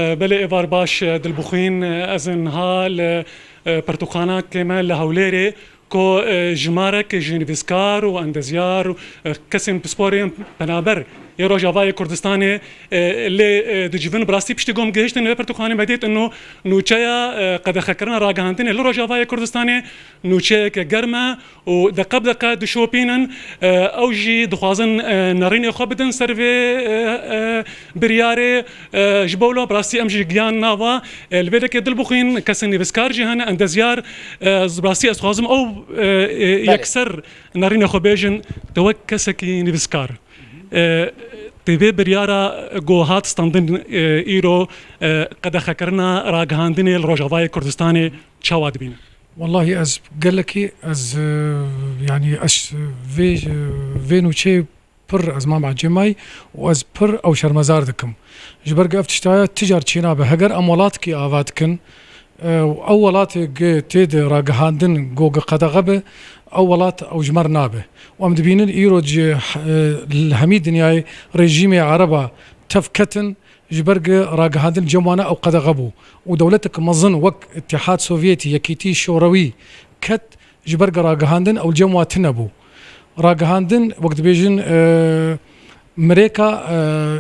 بله ایوار باش دلبخین از انها پرتوخانه کمال لهولری کو جمارك جنفسكار واندزيار كسم بسبوريم بنابر يرو جافاي كردستاني اللي دجفن براستي بشتقوم جهشتن لبرتوخاني بديت انه نوچايا قد خكرنا راغهانتن اللي جافاي كردستاني نوچايا كجرمه ودقب دقه دشوبينن اوجي دخوازن نارين خو بدن سيرفي برياري جبولو براستي امجي جيان نافا البدك دلبخين كسن نفسكار جهان اندزيار براستي اسخوازم او يكسر نارين خو بيجن توكسكي نفسكار تبي بريارا جو هات ستاندن ايرو قد خكرنا راغهاندني الروجافاي كردستاني تشاواد بينا والله از قال لك از يعني اش فينو شيء بر از ما مع جماي واز بر او شرمزار دكم جبرق افتشتايا تجار تشينا بهجر امولاتك افاتكن اولات تيد راغهاندن جو قدغبه اولات او جمر نابه وامدبين ايروج الحميد دنياي ريجيمي عربه تفكتن جبرق راغهاندن جموانا او قدغبو ودولتك مظن وك اتحاد سوفيتي يكيتي شوروي كت جبرق راغهاندن او الجموا تنبو راغهاندن وقت بيجن مريكا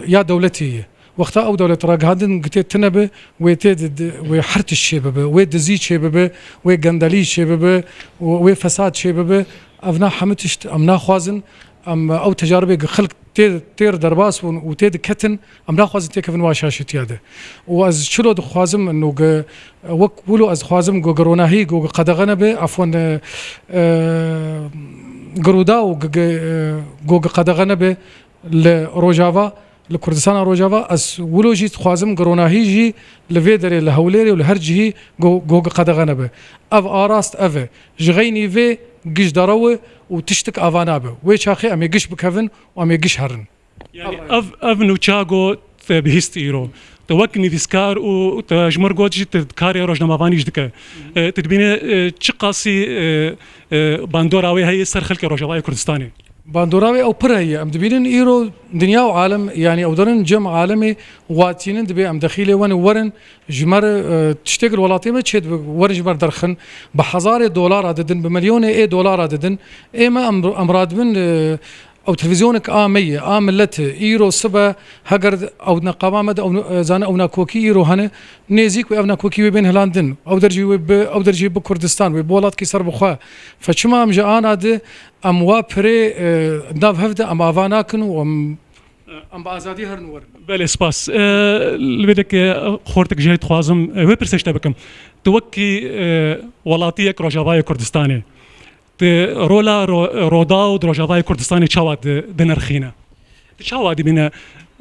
يا دولتي وقتها او دولة راغهاندن قتيت تنبه ويتيد ويحرت الشبابه ويدزي شبابه ويغندلي شبابه وفساد شبابه افنا حمتشت امنا خوازن ام او تجاربي خلق تير درباس وتيد كتن امنا خوازن تيكفن واشاشت ياده واز شلو خوازم انه وك ولو از خوازم جو قروناهي جو قدغنبه عفوا قرودا جو قدغنبه لروجافا لكردستان روجافا اس ولوجي خوازم قروناهيجي لفيدري لهوليري ولهرجي جو قدغنبه اف اراست اف جغيني في قش دروه وتشتك افانابه ويشاخي ام يقش بكفن وام يقش هرن يعني اف نوتشاغو بهست ايرو توكني فيسكار وتجمر جوتجي تذكاري روجنا مافانيش دكا تدبيني تشقاسي باندوراوي هي سر خلك روجافاي كردستاني باندوراوي او برهي ام دبينن ايرو دنيا وعالم يعني او درن جمع عالمي واتينن دبي ام دخيله ورن جمر تشتغل ولاتي ما تشد ورن جمر درخن بحزار دولار عددن بمليون اي دولار عددن اما امراد من او تلفزيونك آمية ملت ايرو سبا هجر او نقامد او زان او ناكوكي ايرو هنا نيزيك او ناكوكي بين هلاندن او درجي بكردستان وبولات كي سر بخوا فشما ام جان اد ام وابري داف هفدا ام افاناكن وام ام بازادي هرنور بل اسباس بدك خورتك جاي تخوازم وبرسشت بكم توكي ولاتيك روجافاي كردستاني رولا روداو روجافاي كردستاني تشاواد دنرخينا تشاواد بينا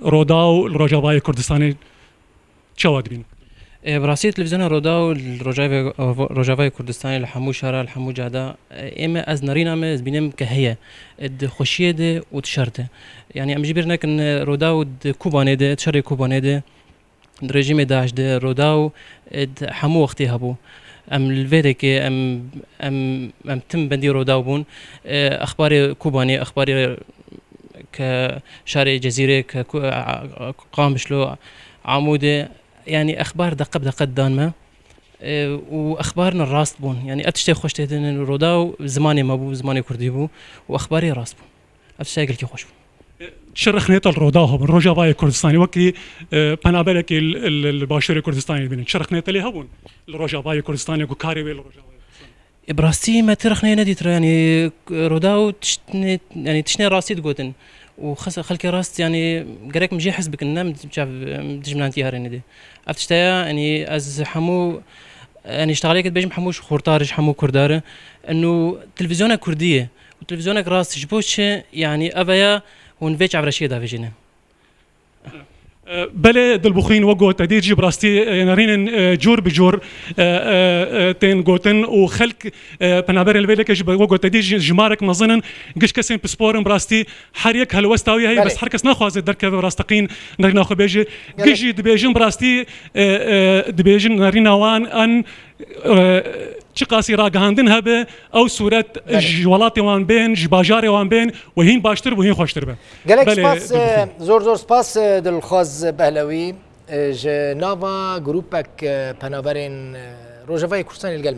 روداو روجافاي كردستاني تشاواد بينا براسي تلفزيون روداو روجافاي كردستاني الحمو شارع الحمو جادا اما از نارينا ما بينم كهيه خوشيه ده وتشرته يعني ام جبرنا كن روداو كوباني ده تشري كوباني ده رژیم داعش ده روداو حمو وقتی هبو ام الفيديك ام تم بندي روداو بون اخبار كوباني اخبار كشارع جزيره كقامشلو عموده يعني اخبار دقه دانما واخبارنا الراست بون يعني اتشتي خوش تهدن روداو زماني ما بو زماني كردي بو واخباري راست بون اتشتي قلت خوش شرخنيت الروداو بن روجافاي كردستاني وكي بنابلك الباشري كردستاني بين شرخنيت اللي هبون الروجافاي كردستاني وكاري ويل الروجافاي براستي ما ترخني ندي ترى يعني روداو تشتني يعني تشني راسي تقوتن وخس خلك راست يعني قريك مجي حسبك النام شاف تجمنا انت هارين دي افتشتايا يعني از حمو يعني اشتغليك بيجم حموش خورطارج حمو كرداره انه تلفزيونك كرديه وتلفزيونك راست جبوش يعني ابايا ونفيج عبر شيء دا فيجينا بله دلبخين وقو تدير جيب راستي نارين جور بجور تين قوتن وخلق بنابر البيلك جيب وقو تدير جمارك مظنن قش كسين بسبورن براستي حريك هالوستاوي هي بس حركس ناخذ درك راستقين نارين ناخذ بيجي قشي دبيجن براستي دبيجن نارين وان ان چقاسی راگهاندن هبه او صورت جوالات وان بین جباجار وان بین وهين باشتر وهين خوشتر به قالك سباس زور سباس دلخواز بهلوي جنافا جروبك بنابرين روجافاي كردستان القلمة